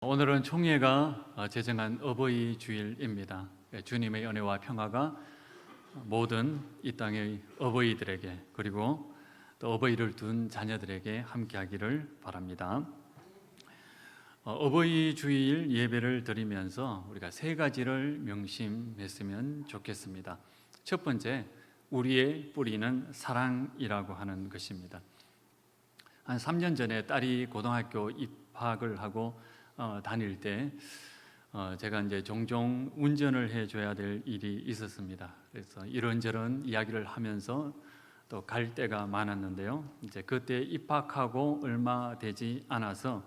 오늘은 총회가 제정한 어버이 주일입니다. 주님의 은혜와 평화가 모든 이 땅의 어버이들에게, 그리고 또 어버이를 둔 자녀들에게 함께하기를 바랍니다. 어버이 주일 예배를 드리면서 우리가 세 가지를 명심했으면 좋겠습니다. 첫 번째, 우리의 뿌리는 사랑이라고 하는 것입니다. 한 3년 전에 딸이 고등학교 입학을 하고 다닐 때 제가 이제 종종 운전을 해줘야 될 일이 있었습니다. 그래서 이런저런 이야기를 하면서 또 갈 때가 많았는데요. 이제 그때 입학하고 얼마 되지 않아서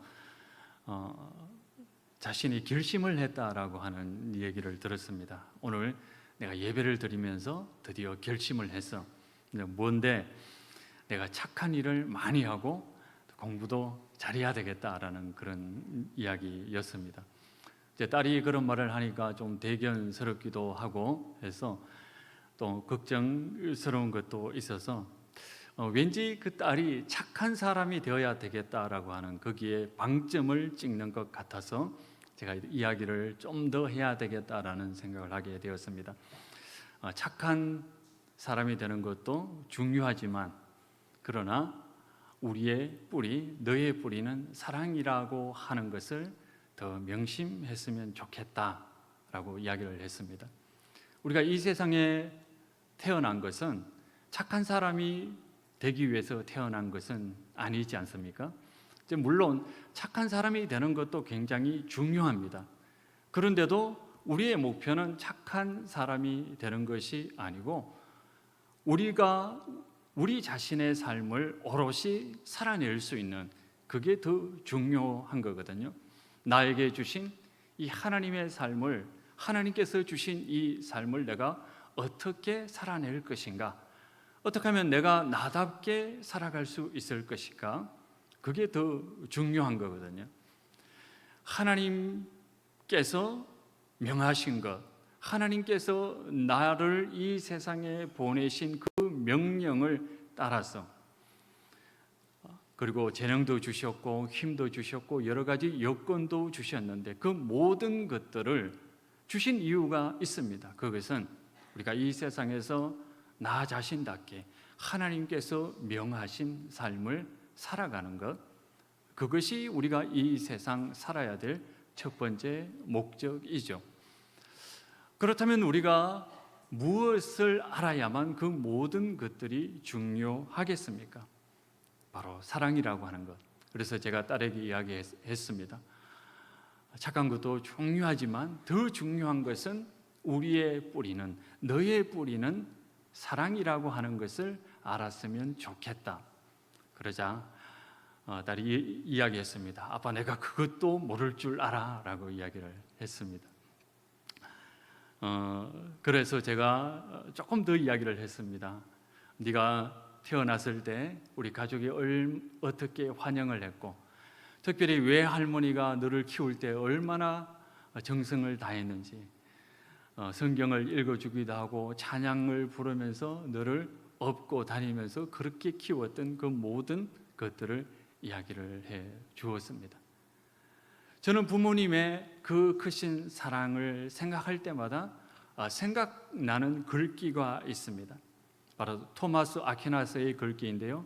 자신이 결심을 했다라고 하는 얘기를 들었습니다. 오늘 내가 예배를 드리면서 드디어 결심을 했어. 뭔데? 내가 착한 일을 많이 하고 공부도 잘해야 되겠다라는 그런 이야기였습니다. 이제 딸이 그런 말을 하니까 좀 대견스럽기도 하고 해서 또 걱정스러운 것도 있어서 왠지 그 딸이 착한 사람이 되어야 되겠다라고 하는 거기에 방점을 찍는 것 같아서 제가 이야기를 좀 더 해야 되겠다라는 생각을 하게 되었습니다. 착한 사람이 되는 것도 중요하지만 그러나 우리의 뿌리, 너의 뿌리는 사랑이라고 하는 것을 더 명심했으면 좋겠다라고 이야기를 했습니다. 우리가 이 세상에 태어난 것은 착한 사람이 되기 위해서 태어난 것은 아니지 않습니까? 물론 착한 사람이 되는 것도 굉장히 중요합니다. 그런데도 우리의 목표는 착한 사람이 되는 것이 아니고 우리가 우리 자신의 삶을 오롯이 살아낼 수 있는 그게 더 중요한 거거든요. 나에게 주신 이 하나님의 삶을, 하나님께서 주신 이 삶을 내가 어떻게 살아낼 것인가, 어떻게 하면 내가 나답게 살아갈 수 있을 것인가, 그게 더 중요한 거거든요. 하나님께서 명하신 것, 하나님께서 나를 이 세상에 보내신 그 명령을 따라서, 그리고 재능도 주셨고 힘도 주셨고 여러 가지 여건도 주셨는데 그 모든 것들을 주신 이유가 있습니다. 그것은 우리가 이 세상에서 나 자신답게 하나님께서 명하신 삶을 살아가는 것, 그것이 우리가 이 세상 살아야 될 첫 번째 목적이죠. 그렇다면 우리가 무엇을 알아야만 그 모든 것들이 중요하겠습니까? 바로 사랑이라고 하는 것. 그래서 제가 딸에게 이야기했습니다. 착한 것도 중요하지만 더 중요한 것은 우리의 뿌리는, 너의 뿌리는 사랑이라고 하는 것을 알았으면 좋겠다. 그러자 딸이 이야기했습니다. 아빠, 내가 그것도 모를 줄 알아 라고 이야기를 했습니다. 그래서 제가 조금 더 이야기를 했습니다. 네가 태어났을 때 우리 가족이 어떻게 환영을 했고, 특별히 외할머니가 너를 키울 때 얼마나 정성을 다했는지, 성경을 읽어주기도 하고 찬양을 부르면서 너를 업고 다니면서 그렇게 키웠던 그 모든 것들을 이야기를 해 주었습니다. 저는 부모님의 그 크신 사랑을 생각할 때마다 생각나는 글귀가 있습니다. 바로 토마스 아퀴나스의 글귀인데요.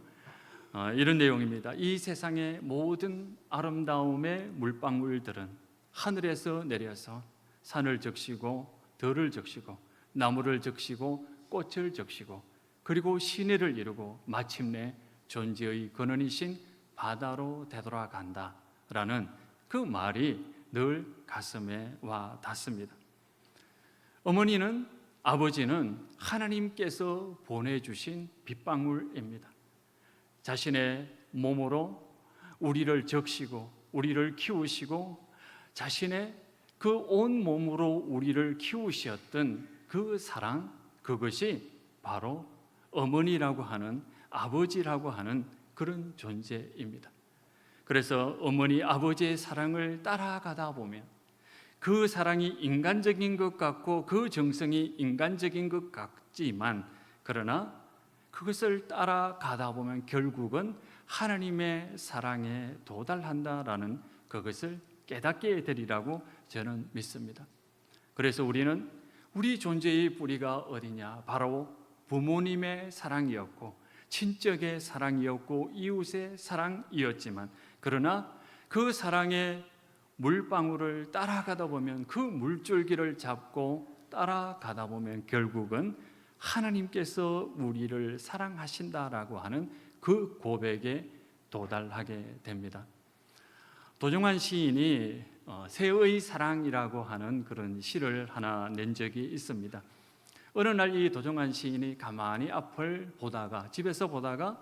이런 내용입니다. 이 세상의 모든 아름다움의 물방울들은 하늘에서 내려서 산을 적시고 들을 적시고 나무를 적시고 꽃을 적시고 그리고 시내를 이루고 마침내 존재의 근원이신 바다로 되돌아간다 라는 그 말이 늘 가슴에 와 닿습니다. 어머니는, 아버지는 하나님께서 보내주신 빗방울입니다. 자신의 몸으로 우리를 적시고 우리를 키우시고 자신의 그 온 몸으로 우리를 키우셨던 그 사랑, 그것이 바로 어머니라고 하는, 아버지라고 하는 그런 존재입니다. 그래서 어머니, 아버지의 사랑을 따라가다 보면 그 사랑이 인간적인 것 같고 그 정성이 인간적인 것 같지만, 그러나 그것을 따라가다 보면 결국은 하나님의 사랑에 도달한다라는 그것을 깨닫게 되리라고 저는 믿습니다. 그래서 우리는 우리 존재의 뿌리가 어디냐? 바로 부모님의 사랑이었고 친척의 사랑이었고 이웃의 사랑이었지만, 그러나 그 사랑의 물방울을 따라가다 보면, 그 물줄기를 잡고 따라가다 보면 결국은 하나님께서 우리를 사랑하신다라고 하는 그 고백에 도달하게 됩니다. 도종환 시인이 새의 사랑이라고 하는 그런 시를 하나 낸 적이 있습니다. 어느 날 이 도종환 시인이 가만히 앞을 보다가, 집에서 보다가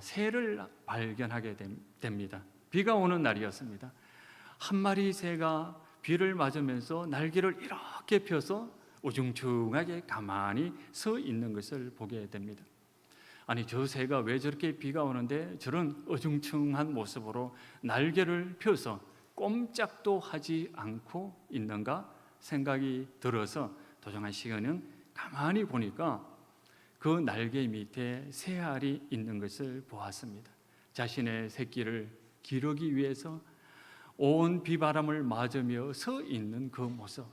새를 발견하게 됩니다. 비가 오는 날이었습니다. 한 마리 새가 비를 맞으면서 날개를 이렇게 펴서 우중충하게 가만히 서 있는 것을 보게 됩니다. 아니, 저 새가 왜 저렇게 비가 오는데 저런 어중충한 모습으로 날개를 펴서 꼼짝도 하지 않고 있는가 생각이 들어서 도종환 시인은 가만히 보니까 그 날개 밑에 새알이 있는 것을 보았습니다. 자신의 새끼를 기르기 위해서 온 비바람을 맞으며 서 있는 그 모습,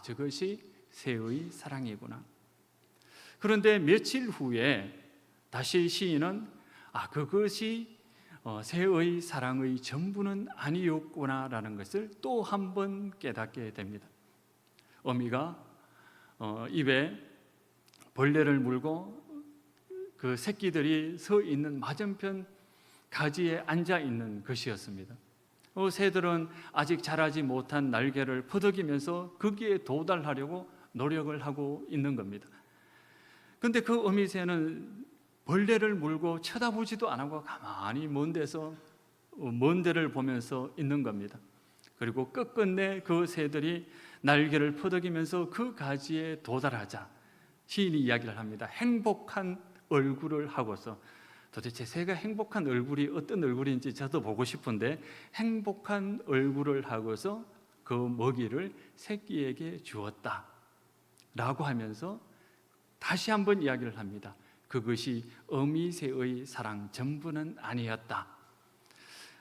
저것이 새의 사랑이구나. 그런데 며칠 후에 다시 시인은 그것이 새의 사랑의 전부는 아니었구나라는 것을 또 한 번 깨닫게 됩니다. 어미가 입에 벌레를 물고 그 새끼들이 서 있는 맞은편 가지에 앉아 있는 것이었습니다. 새들은 아직 자라지 못한 날개를 퍼덕이면서 거기에 도달하려고 노력을 하고 있는 겁니다. 그런데 그 어미새는 벌레를 물고 쳐다보지도 않고 가만히 먼 데를 보면서 있는 겁니다. 그리고 끝끝내 그 새들이 날개를 퍼덕이면서 그 가지에 도달하자 시인이 이야기를 합니다. 행복한 얼굴을 하고서, 도대체 새가 행복한 얼굴이 어떤 얼굴인지 저도 보고 싶은데, 행복한 얼굴을 하고서 그 먹이를 새끼에게 주었다 라고 하면서 다시 한번 이야기를 합니다. 그것이 어미새의 사랑 전부는 아니었다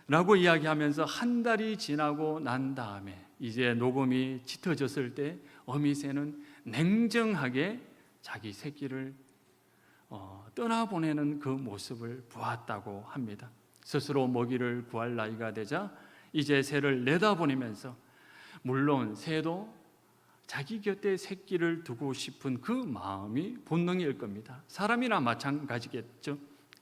라고 이야기하면서 한 달이 지나고 난 다음에 이제 녹음이 짙어졌을 때 어미새는 냉정하게 자기 새끼를 떠나보내는 그 모습을 보았다고 합니다. 스스로 먹이를 구할 나이가 되자 이제 새를 내다보내면서, 물론 새도 자기 곁에 새끼를 두고 싶은 그 마음이 본능일 겁니다. 사람이나 마찬가지겠죠.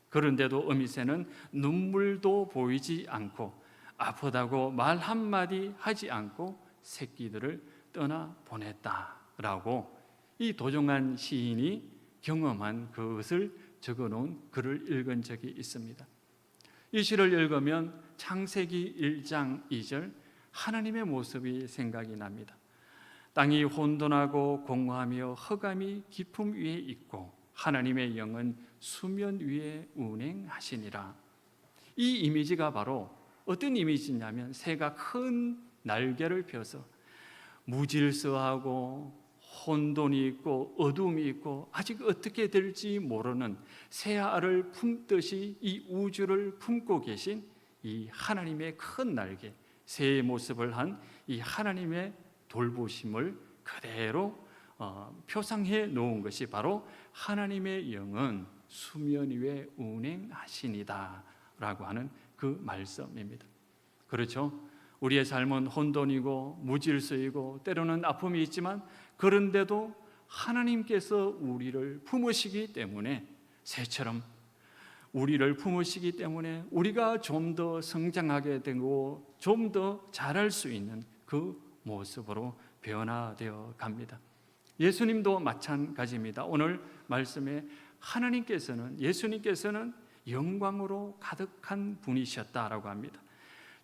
그런데도 어미새는 눈물도 보이지 않고 아프다고 말 한마디 하지 않고 새끼들을 떠나보냈다라고 이 도종환 시인이 경험한 그것을 적어놓은 글을 읽은 적이 있습니다. 이 시를 읽으면 창세기 1장 2절 하나님의 모습이 생각이 납니다. 땅이 혼돈하고 공허하며 흑암이 깊음 위에 있고 하나님의 영은 수면 위에 운행하시니라. 이 이미지가 바로 어떤 이미지냐면, 새가 큰 날개를 펴서 무질서하고 혼돈이 있고 어둠이 있고 아직 어떻게 될지 모르는 새알을 품듯이 이 우주를 품고 계신 이 하나님의 큰 날개, 새의 모습을 한 이 하나님의 돌보심을 그대로 표상해 놓은 것이 바로 하나님의 영은 수면 위에 운행하시니다 라고 하는 그 말씀입니다. 그렇죠? 우리의 삶은 혼돈이고 무질서이고 때로는 아픔이 있지만, 그런데도 하나님께서 우리를 품으시기 때문에, 새처럼 우리를 품으시기 때문에 우리가 좀 더 성장하게 되고 좀 더 자랄 수 있는 그 모습으로 변화되어 갑니다. 예수님도 마찬가지입니다. 오늘 말씀에 예수님께서는 영광으로 가득한 분이셨다라고 합니다.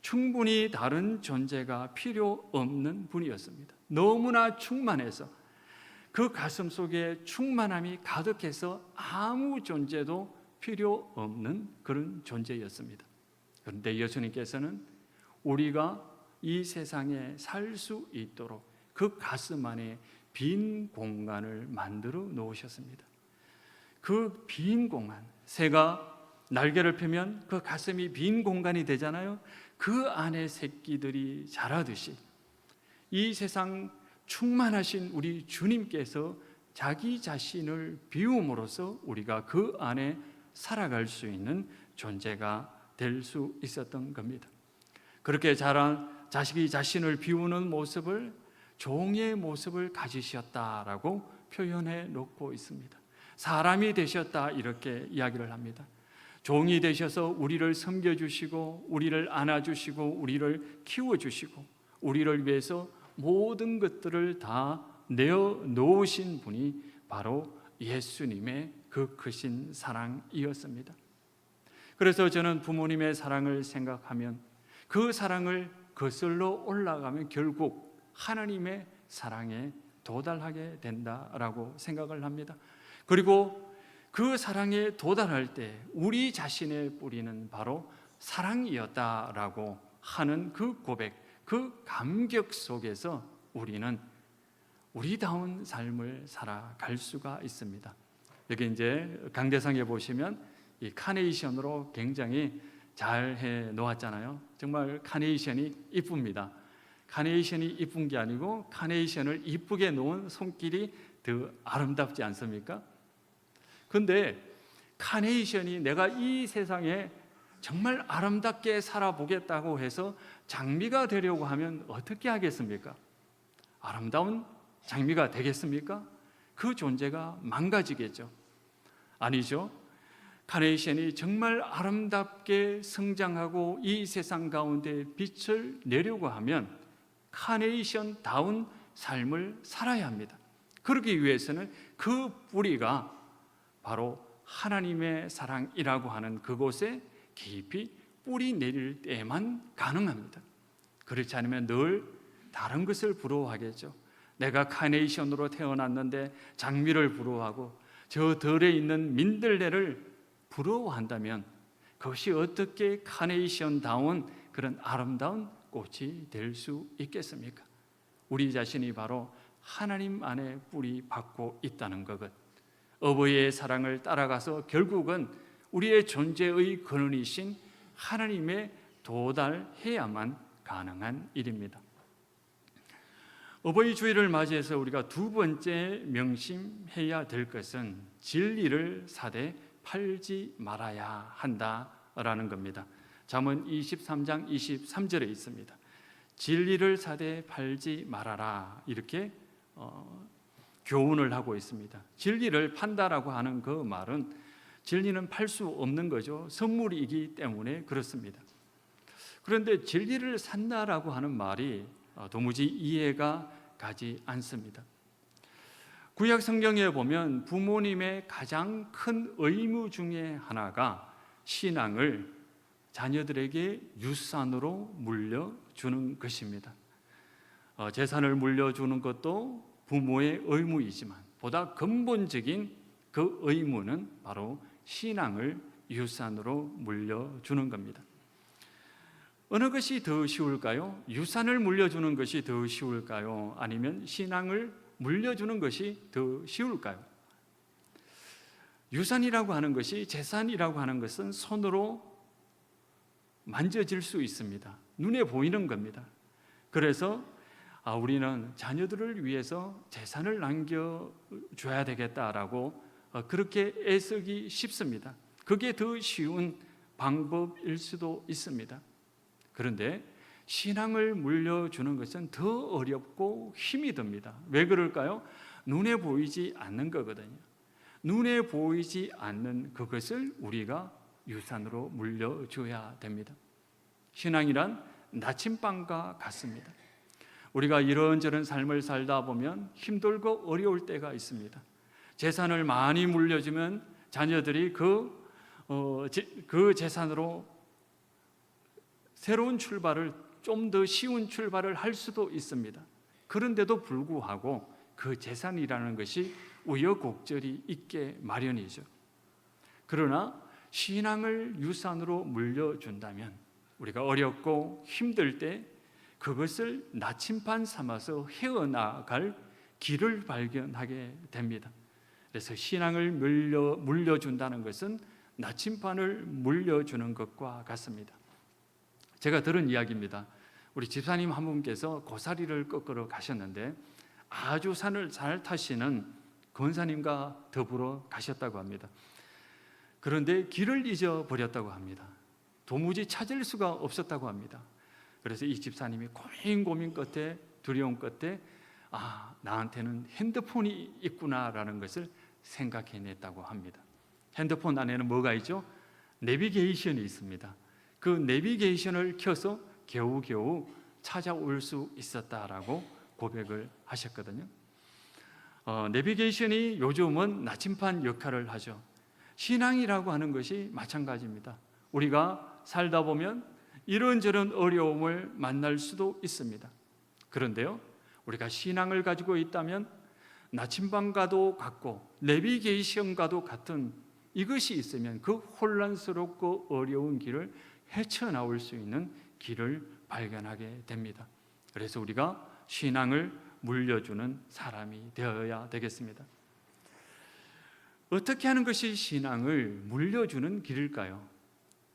충분히 다른 존재가 필요 없는 분이었습니다. 너무나 충만해서 그 가슴 속에 충만함이 가득해서 아무 존재도 필요 없는 그런 존재였습니다. 그런데 예수님께서는 우리가 이 세상에 살 수 있도록 그 가슴 안에 빈 공간을 만들어 놓으셨습니다. 그 빈 공간, 새가 날개를 펴면 그 가슴이 빈 공간이 되잖아요. 그 안에 새끼들이 자라듯이 이 세상 충만하신 우리 주님께서 자기 자신을 비움으로써 우리가 그 안에 살아갈 수 있는 존재가 될 수 있었던 겁니다. 그렇게 자란 자식이 자신을 비우는 모습을 종의 모습을 가지셨다라고 표현해 놓고 있습니다. 사람이 되셨다 이렇게 이야기를 합니다. 종이 되셔서 우리를 섬겨주시고 우리를 안아주시고 우리를 키워주시고 우리를 위해서 모든 것들을 다 내어놓으신 분이 바로 예수님의 그 크신 사랑이었습니다. 그래서 저는 부모님의 사랑을 생각하면 그 사랑을 거슬러 올라가면 결국 하나님의 사랑에 도달하게 된다라고 생각을 합니다. 그리고 그 사랑에 도달할 때 우리 자신의 뿌리는 바로 사랑이었다라고 하는 그 고백, 그 감격 속에서 우리는 우리다운 삶을 살아갈 수가 있습니다. 여기 이제 강대상에 보시면 이 카네이션으로 굉장히 잘 해 놓았잖아요. 정말 카네이션이 이쁩니다. 카네이션이 이쁜 게 아니고 카네이션을 이쁘게 놓은 손길이 더 아름답지 않습니까? 근데 카네이션이 내가 이 세상에 정말 아름답게 살아보겠다고 해서 장미가 되려고 하면 어떻게 하겠습니까? 아름다운 장미가 되겠습니까? 그 존재가 망가지겠죠. 아니죠. 카네이션이 정말 아름답게 성장하고 이 세상 가운데 빛을 내려고 하면 카네이션다운 삶을 살아야 합니다. 그러기 위해서는 그 뿌리가 바로 하나님의 사랑이라고 하는 그곳에 깊이 뿌리 내릴 때만 가능합니다. 그렇지 않으면 늘 다른 것을 부러워하겠죠. 내가 카네이션으로 태어났는데 장미를 부러워하고 저 들에 있는 민들레를 부러워한다면 그것이 어떻게 카네이션다운 그런 아름다운 꽃이 될 수 있겠습니까? 우리 자신이 바로 하나님 안에 뿌리 박고 있다는 것, 어버이의 사랑을 따라가서 결국은 우리의 존재의 근원이신 하나님에 도달해야만 가능한 일입니다. 어버이 주일을 맞이해서 우리가 두 번째 명심해야 될 것은 진리를 사대 팔지 말아야 한다라는 겁니다. 잠언 23장 23절에 있습니다. 진리를 사대 팔지 말아라 이렇게 교훈을 하고 있습니다. 진리를 판다라고 하는 그 말은 진리는 팔 수 없는 거죠. 선물이기 때문에 그렇습니다. 그런데 진리를 산다라고 하는 말이 도무지 이해가 가지 않습니다. 구약 성경에 보면 부모님의 가장 큰 의무 중에 하나가 신앙을 자녀들에게 유산으로 물려주는 것입니다. 재산을 물려주는 것도 부모의 의무이지만 보다 근본적인 그 의무는 바로 신앙을 유산으로 물려주는 겁니다. 어느 것이 더 쉬울까요? 유산을 물려주는 것이 더 쉬울까요? 아니면 신앙을 물려주는 것이 더 쉬울까요? 유산이라고 하는 것이, 재산이라고 하는 것은 손으로 만져질 수 있습니다. 눈에 보이는 겁니다. 그래서 우리는 자녀들을 위해서 재산을 남겨줘야 되겠다라고 그렇게 애쓰기 쉽습니다. 그게 더 쉬운 방법일 수도 있습니다. 그런데 신앙을 물려주는 것은 더 어렵고 힘이 듭니다. 왜 그럴까요? 눈에 보이지 않는 거거든요. 눈에 보이지 않는 그것을 우리가 유산으로 물려줘야 됩니다. 신앙이란 나침반과 같습니다. 우리가 이런저런 삶을 살다 보면 힘들고 어려울 때가 있습니다. 재산을 많이 물려주면 자녀들이 그 재산으로 새로운 출발을, 좀 더 쉬운 출발을 할 수도 있습니다. 그런데도 불구하고 그 재산이라는 것이 우여곡절이 있게 마련이죠. 그러나 신앙을 유산으로 물려준다면 우리가 어렵고 힘들 때 그것을 나침반 삼아서 헤어나갈 길을 발견하게 됩니다. 그래서 신앙을 물려준다는 것은 나침반을 물려주는 것과 같습니다. 제가 들은 이야기입니다. 우리 집사님 한 분께서 고사리를 꺾으러 가셨는데 아주 산을 잘 타시는 권사님과 더불어 가셨다고 합니다. 그런데 길을 잊어버렸다고 합니다. 도무지 찾을 수가 없었다고 합니다. 그래서 이 집사님이 고민 끝에, 두려움 끝에 나한테는 핸드폰이 있구나라는 것을 생각해냈다고 합니다. 핸드폰 안에는 뭐가 있죠? 내비게이션이 있습니다. 그 내비게이션을 켜서 겨우겨우 찾아올 수 있었다라고 고백을 하셨거든요. 내비게이션이 요즘은 나침반 역할을 하죠. 신앙이라고 하는 것이 마찬가지입니다. 우리가 살다 보면 이런저런 어려움을 만날 수도 있습니다. 그런데요, 우리가 신앙을 가지고 있다면 나침반과도 같고 내비게이션과도 같은 이것이 있으면 그 혼란스럽고 어려운 길을 헤쳐나올 수 있는 길을 발견하게 됩니다. 그래서 우리가 신앙을 물려주는 사람이 되어야 되겠습니다. 어떻게 하는 것이 신앙을 물려주는 길일까요?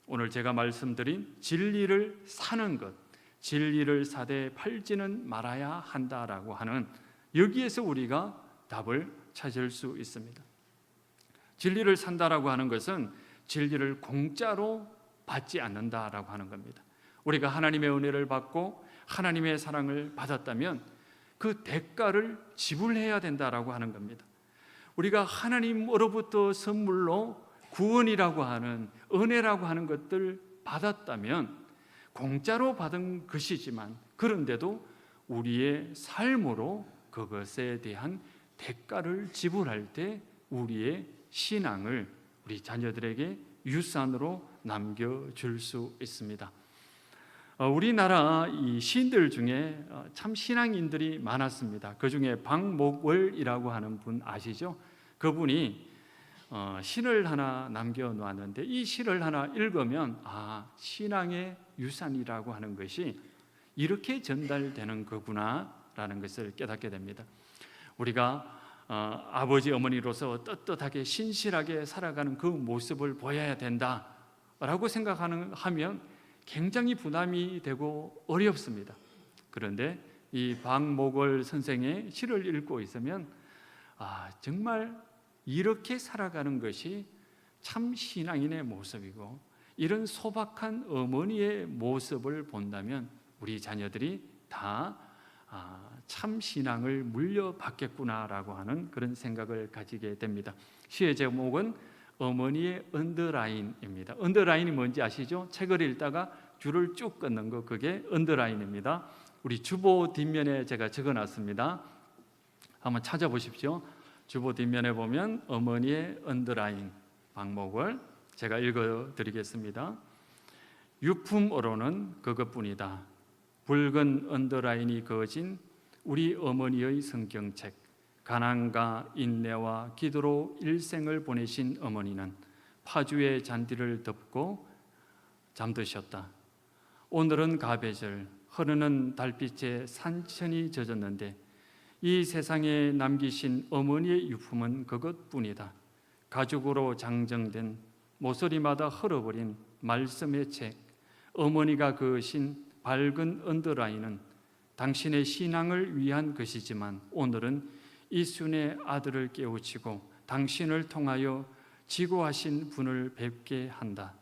오늘 제가 말씀드린 진리를 사는 것, 진리를 사되 팔지는 말아야 한다라고 하는 여기에서 우리가 답을 찾을 수 있습니다. 진리를 산다라고 하는 것은 진리를 공짜로 받지 않는다라고 하는 겁니다. 우리가 하나님의 은혜를 받고 하나님의 사랑을 받았다면 그 대가를 지불해야 된다라고 하는 겁니다. 우리가 하나님으로부터 선물로 구원이라고 하는 은혜라고 하는 것들 받았다면 공짜로 받은 것이지만 그런데도 우리의 삶으로 그것에 대한 대가를 지불할 때 우리의 신앙을 우리 자녀들에게 유산으로 남겨줄 수 있습니다. 우리나라 이 시인들 중에 참 신앙인들이 많았습니다. 그 중에 박목월이라고 하는 분 아시죠? 그분이 시를 하나 남겨놓았는데 이 시를 하나 읽으면 신앙의 유산이라고 하는 것이 이렇게 전달되는 거구나라는 것을 깨닫게 됩니다. 우리가 아버지 어머니로서 떳떳하게 신실하게 살아가는 그 모습을 보여야 된다라고 생각하면 굉장히 부담이 되고 어렵습니다. 그런데 이 박목월 선생의 시를 읽고 있으면 정말 이렇게 살아가는 것이 참 신앙인의 모습이고 이런 소박한 어머니의 모습을 본다면 우리 자녀들이 다 참 신앙을 물려받겠구나라고 하는 그런 생각을 가지게 됩니다. 시의 제목은 어머니의 언더라인입니다. 언더라인이 뭔지 아시죠? 책을 읽다가 줄을 쭉 끊는 거, 그게 언더라인입니다. 우리 주보 뒷면에 제가 적어놨습니다. 한번 찾아보십시오. 주보 뒷면에 보면 어머니의 언더라인, 박목월, 제가 읽어드리겠습니다. 유품으로는 그것뿐이다. 붉은 언더라인이 그어진 우리 어머니의 성경책, 가난과 인내와 기도로 일생을 보내신 어머니는 파주의 잔디를 덮고 잠드셨다. 오늘은 가배절, 흐르는 달빛에 산천이 젖었는데 이 세상에 남기신 어머니의 유품은 그것뿐이다. 가죽으로 장정된 모서리마다 흘러버린 말씀의 책, 어머니가 그으신 밝은 언더라인은 당신의 신앙을 위한 것이지만 오늘은 이순의 아들을 깨우치고 당신을 통하여 지고하신 분을 뵙게 한다.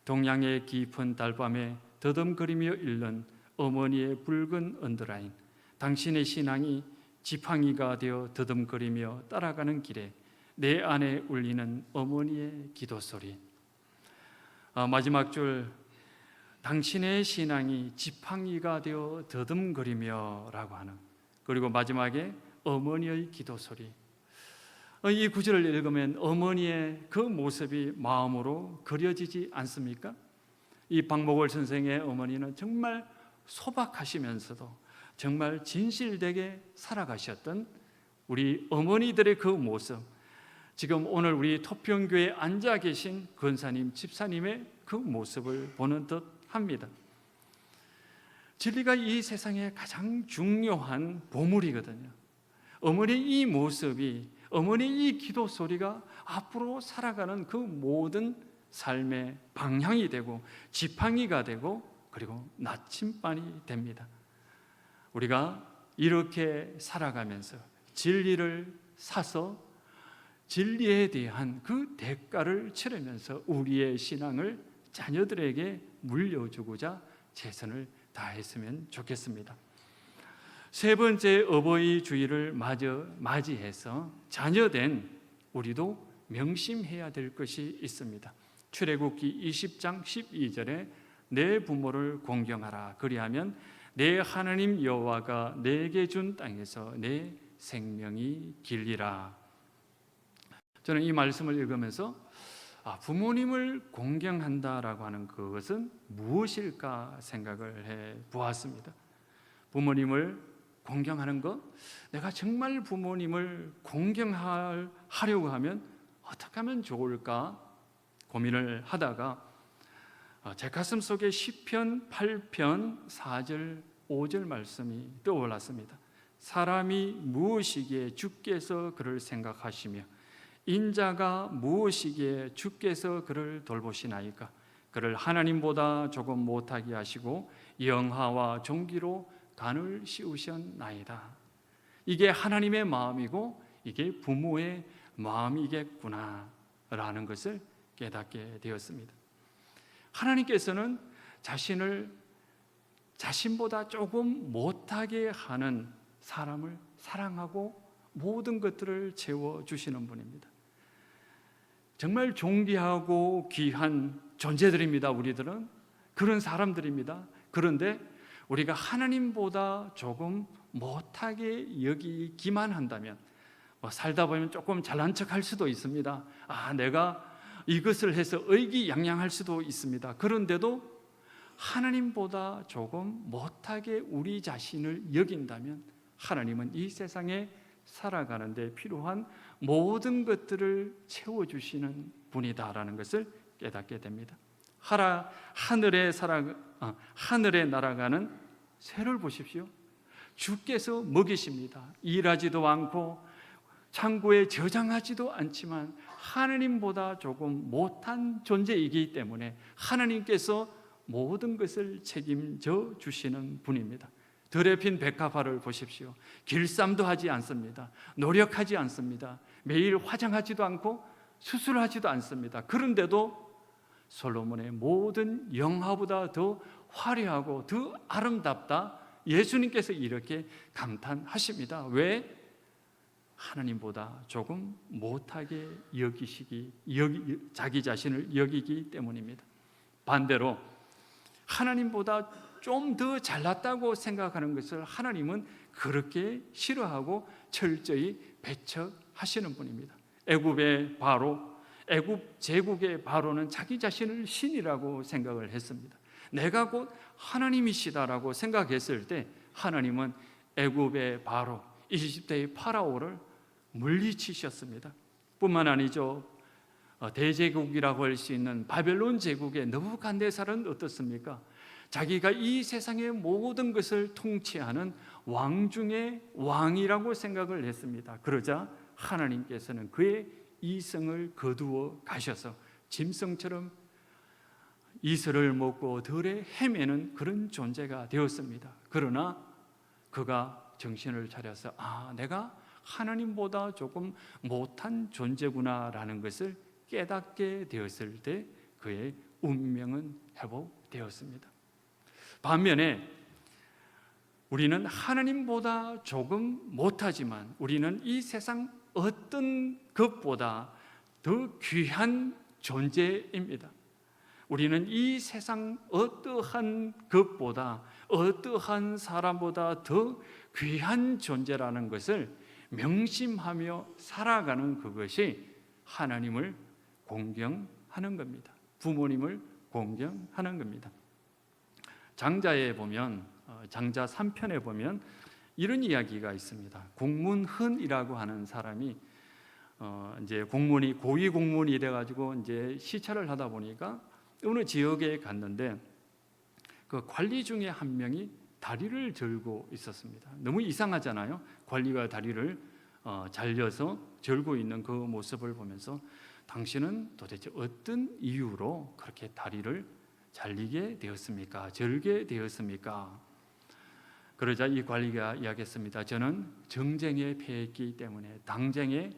동양의 깊은 달밤에 더듬거리며 읽는 어머니의 붉은 언더라인, 당신의 신앙이 지팡이가 되어 더듬거리며 따라가는 길에 내 안에 울리는 어머니의 기도 소리. 마지막 줄, 당신의 신앙이 지팡이가 되어 더듬거리며 라고 하는, 그리고 마지막에 어머니의 기도 소리. 이 구절을 읽으면 어머니의 그 모습이 마음으로 그려지지 않습니까? 이 박목월 선생의 어머니는 정말 소박하시면서도 정말 진실되게 살아가셨던 우리 어머니들의 그 모습, 지금 오늘 우리 토평교회에 앉아 계신 권사님, 집사님의 그 모습을 보는 듯 합니다. 진리가 이 세상에 가장 중요한 보물이거든요. 어머니 이 모습이, 어머니 이 기도 소리가 앞으로 살아가는 그 모든 삶의 방향이 되고 지팡이가 되고 그리고 나침반이 됩니다. 우리가 이렇게 살아가면서 진리를 사서 진리에 대한 그 대가를 치르면서 우리의 신앙을 자녀들에게 물려주고자 최선을 다했으면 좋겠습니다. 세 번째 어버이 주일을 맞이해서 자녀된 우리도 명심해야 될 것이 있습니다. 출애굽기 20장 12절에 내 부모를 공경하라. 그리하면 내 하나님 여호와가 내게 준 땅에서 내 생명이 길리라. 저는 이 말씀을 읽으면서 부모님을 공경한다라고 하는 그것은 무엇일까 생각을 해 보았습니다. 부모님을 공경하는 것, 내가 정말 부모님을 공경하려고 하면 어떻게 하면 좋을까 고민을 하다가 제 가슴 속에 시편 8편 4절 5절 말씀이 떠올랐습니다. 사람이 무엇이기에 주께서 그를 생각하시며 인자가 무엇이기에 주께서 그를 돌보시나이까. 그를 하나님보다 조금 못하게 하시고 영화와 존귀로 간을 씌우셨나이다. 이게 하나님의 마음이고 이게 부모의 마음이겠구나 라는 것을 깨닫게 되었습니다. 하나님께서는 자신을 자신보다 조금 못하게 하는 사람을 사랑하고 모든 것들을 채워주시는 분입니다. 정말 존귀하고 귀한 존재들입니다. 우리들은 그런 사람들입니다. 그런데 우리가 하나님보다 조금 못하게 여기기만 한다면 살다 보면 조금 잘난 척할 수도 있습니다. 내가 이것을 해서 의기양양할 수도 있습니다. 그런데도 하나님보다 조금 못하게 우리 자신을 여긴다면 하나님은 이 세상에 살아가는 데 필요한 모든 것들을 채워주시는 분이다라는 것을 깨닫게 됩니다. 하늘에 날아가는 새를 보십시오. 주께서 먹이십니다. 일하지도 않고 창고에 저장하지도 않지만 하나님보다 조금 못한 존재이기 때문에 하나님께서 모든 것을 책임져 주시는 분입니다. 들에 핀 백합화를 보십시오. 길쌈도 하지 않습니다. 노력하지 않습니다. 매일 화장하지도 않고 수술하지도 않습니다. 그런데도 솔로몬의 모든 영화보다 더 화려하고 더 아름답다. 예수님께서 이렇게 감탄하십니다. 왜? 하나님보다 조금 못하게 자기 자신을 여기기 때문입니다. 반대로 하나님보다 좀 더 잘났다고 생각하는 것을 하나님은 그렇게 싫어하고 철저히 배척하시는 분입니다. 애굽 제국의 바로는 자기 자신을 신이라고 생각을 했습니다. 내가 곧 하나님이시다라고 생각했을 때 하나님은 애굽의 바로, 이집트의 파라오를 물리치셨습니다. 뿐만 아니죠. 대제국이라고 할 수 있는 바벨론 제국의 느부갓네살은 어떻습니까? 자기가 이 세상의 모든 것을 통치하는 왕 중의 왕이라고 생각을 했습니다. 그러자 하나님께서는 그의 이성을 거두어 가셔서 짐승처럼 이슬을 먹고 들에 헤매는 그런 존재가 되었습니다. 그러나 그가 정신을 차려서 내가 하나님보다 조금 못한 존재구나라는 것을 깨닫게 되었을 때 그의 운명은 회복되었습니다. 반면에 우리는 하나님보다 조금 못하지만 우리는 이 세상 어떤 것보다 더 귀한 존재입니다. 우리는 이 세상 어떠한 것보다 어떠한 사람보다 더 귀한 존재라는 것을 명심하며 살아가는 그것이 하나님을 공경하는 겁니다. 부모님을 공경하는 겁니다. 장자에 보면 장자 3편에 보면 이런 이야기가 있습니다. 공문흔이라고 하는 사람이 이제 공문이 고위 공문이 돼가지고 이제 시찰을 하다 보니까 어느 지역에 갔는데 그 관리 중에 한 명이 다리를 절고 있었습니다. 너무 이상하잖아요. 관리가 다리를 잘려서 절고 있는 그 모습을 보면서 당신은 도대체 어떤 이유로 그렇게 다리를 잘리게 되었습니까? 절게 되었습니까? 그러자 이 관리가 이야기했습니다. 저는 정쟁에 패했기 때문에, 당쟁에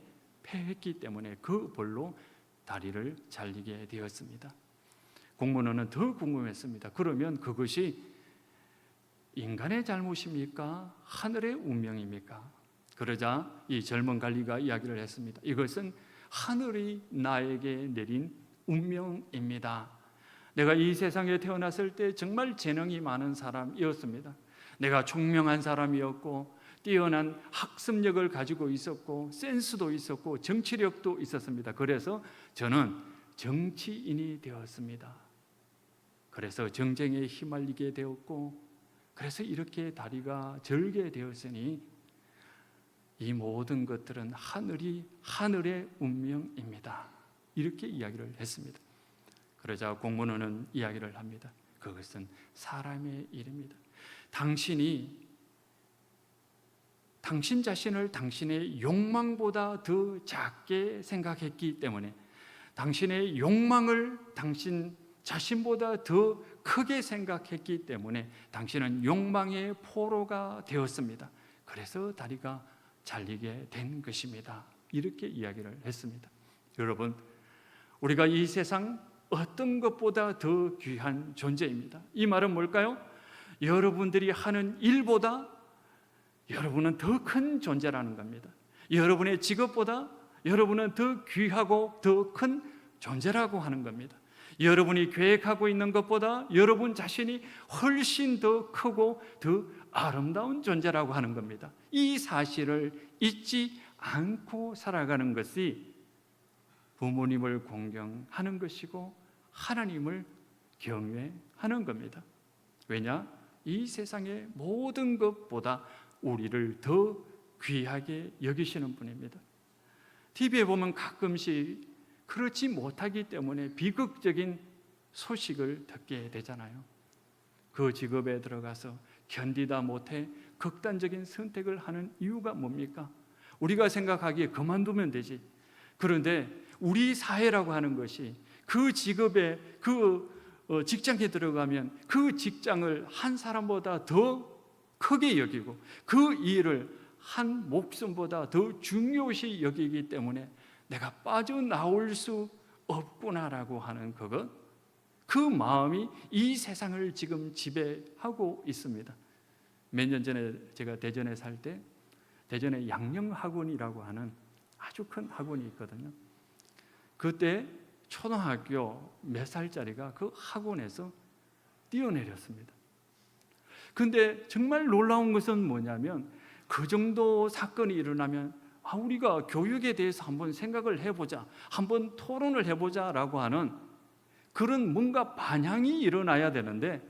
패했기 때문에 그 벌로 다리를 잘리게 되었습니다. 공문원은 더 궁금했습니다. 그러면 그것이 인간의 잘못입니까? 하늘의 운명입니까? 그러자 이 젊은 관리가 이야기를 했습니다. 이것은 하늘이 나에게 내린 운명입니다. 내가 이 세상에 태어났을 때 정말 재능이 많은 사람이었습니다. 내가 총명한 사람이었고 뛰어난 학습력을 가지고 있었고 센스도 있었고 정치력도 있었습니다. 그래서 저는 정치인이 되었습니다. 그래서 정쟁에 휘말리게 되었고, 그래서 이렇게 다리가 절게 되었으니 이 모든 것들은 하늘의 운명입니다. 이렇게 이야기를 했습니다. 그러자 공문원은 이야기를 합니다. 그것은 사람의 일입니다. 당신 자신을 당신의 욕망보다 더 작게 생각했기 때문에, 당신의 욕망을 당신 자신보다 더 크게 생각했기 때문에 당신은 욕망의 포로가 되었습니다. 그래서 다리가 잘리게 된 것입니다. 이렇게 이야기를 했습니다. 여러분, 우리가 이 세상 어떤 것보다 더 귀한 존재입니다. 이 말은 뭘까요? 여러분들이 하는 일보다 여러분은 더 큰 존재라는 겁니다. 여러분의 직업보다 여러분은 더 귀하고 더 큰 존재라고 하는 겁니다. 여러분이 계획하고 있는 것보다 여러분 자신이 훨씬 더 크고 더 아름다운 존재라고 하는 겁니다. 이 사실을 잊지 않고 살아가는 것이 부모님을 공경하는 것이고 하나님을 경외하는 겁니다. 왜냐? 이 세상의 모든 것보다 우리를 더 귀하게 여기시는 분입니다. TV에 보면 가끔씩 그렇지 못하기 때문에 비극적인 소식을 듣게 되잖아요. 그 직업에 들어가서 견디다 못해 극단적인 선택을 하는 이유가 뭡니까? 우리가 생각하기에 그만두면 되지. 그런데 우리 사회라고 하는 것이 그 직업에, 직장에 들어가면 그 직장을 한 사람보다 더 크게 여기고 그 일을 한 목숨보다 더 중요시 여기기 때문에 내가 빠져나올 수 없구나라고 하는 그것, 그 마음이 이 세상을 지금 지배하고 있습니다. 몇 년 전에 제가 대전에 살 때 대전에 양령학원이라고 하는 아주 큰 학원이 있거든요. 그때 초등학교 몇 살짜리가 그 학원에서 뛰어내렸습니다. 근데 정말 놀라운 것은 뭐냐면 그 정도 사건이 일어나면 우리가 교육에 대해서 한번 생각을 해보자, 한번 토론을 해보자라고 하는 그런 뭔가 반향이 일어나야 되는데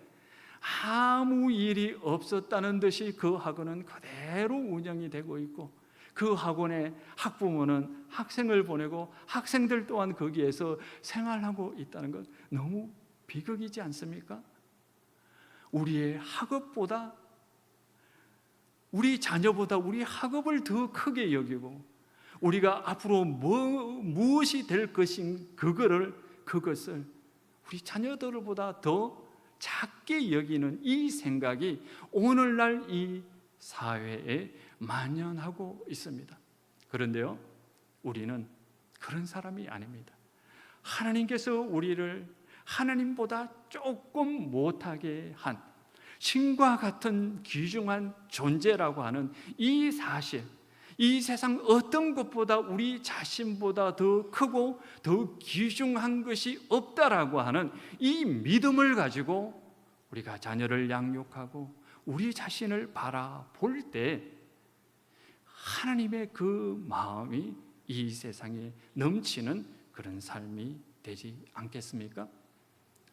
아무 일이 없었다는 듯이 그 학원은 그대로 운영이 되고 있고 그 학원에 학부모는 학생을 보내고 학생들 또한 거기에서 생활하고 있다는 것 너무 비극이지 않습니까? 우리의 학업보다 우리 자녀보다 우리 학업을 더 크게 여기고 우리가 앞으로 무엇이 될 것인 그것을 우리 자녀들보다 더 작게 여기는 이 생각이 오늘날 이 사회에 만연하고 있습니다. 그런데요, 우리는 그런 사람이 아닙니다. 하나님께서 우리를 하나님보다 조금 못하게 한 신과 같은 귀중한 존재라고 하는 이 사실, 이 세상 어떤 것보다 우리 자신보다 더 크고 더 귀중한 것이 없다라고 하는 이 믿음을 가지고 우리가 자녀를 양육하고 우리 자신을 바라볼 때 하나님의 그 마음이 이 세상에 넘치는 그런 삶이 되지 않겠습니까?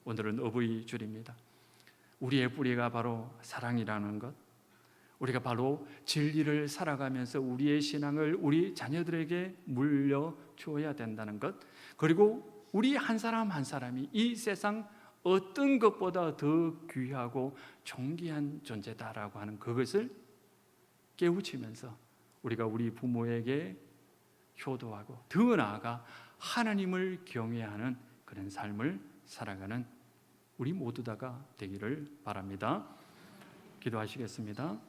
오늘은 어버이 줄입니다. 우리의 뿌리가 바로 사랑이라는 것, 우리가 바로 진리를 살아가면서 우리의 신앙을 우리 자녀들에게 물려줘야 된다는 것, 그리고 우리 한 사람 한 사람이 이 세상 어떤 것보다 더 귀하고 존귀한 존재다라고 하는 그것을 깨우치면서 우리가 우리 부모에게 효도하고 더 나아가 하나님을 경외하는 그런 삶을 살아가는 우리 모두 다가 되기를 바랍니다. 기도하시겠습니다.